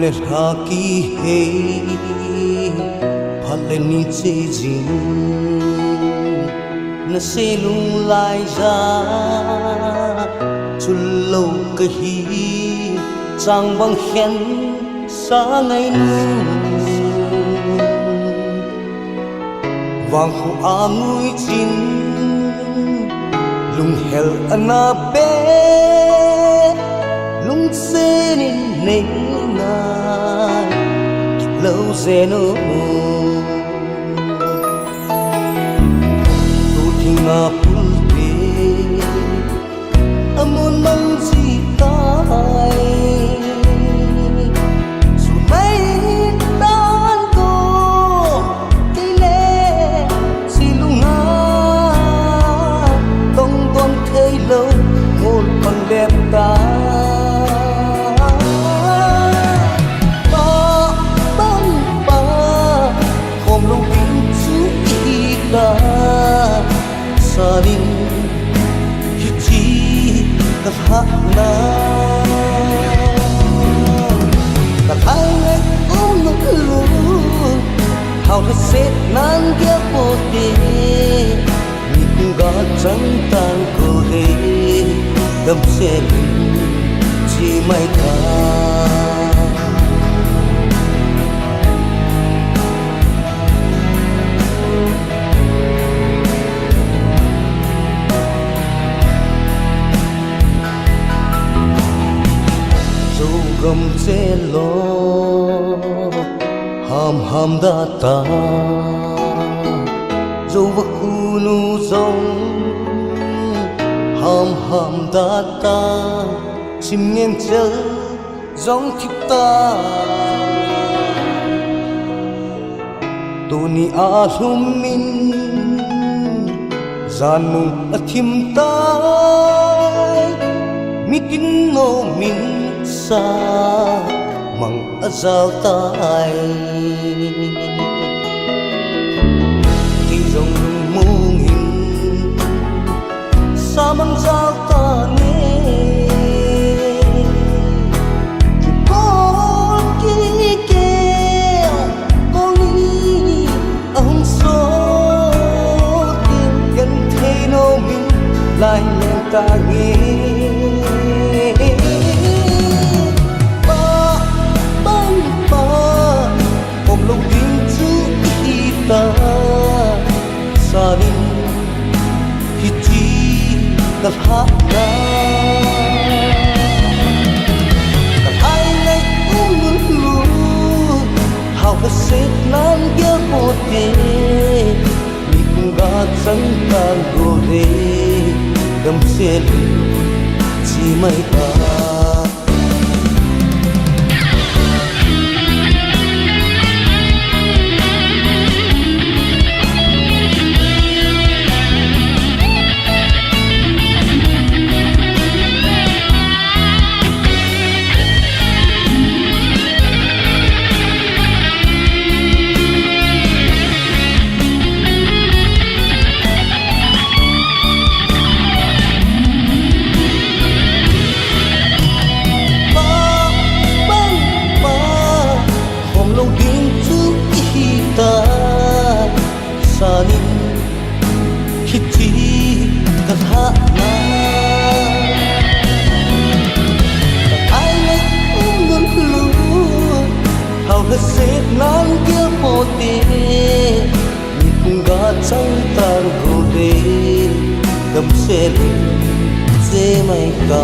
le ha ki he phale ni che jin na se lung lai ra chul lâu cái hi chang bang khen sa ngày vang khu a ngui chin lung hel ana be lung se nin nei na kit lâu zeno tu thinga pulte amon mang chi tai su mai tan ko ti le si lunga tong tong thấy lâu ngôn bằng đẹp ta saling hiti kahana takai ngai nak lu how to set nan dia pote ni kunga chang tan ko he dam se chi mai ka gầm che lo ham ham da ta dâu vắc u nu dông ham da ta chim nghiêng chân giống thịt ta tu ni a hum min zanu a thim ta mi tin no min sa mang azal tai khi dòng mung hình sa mang giao ta nghe có kí kêu có lý ông số tiền gần thế nó mình lại nghe ta nghe saling hiti kahana kahai ngai lu how to set nan dia pote ni kunga chang tan go re dam se chi mai ta saling hiti kahana takai ngai lu how to set nan dia pote ni kunga chang tan ko de dam se mai ka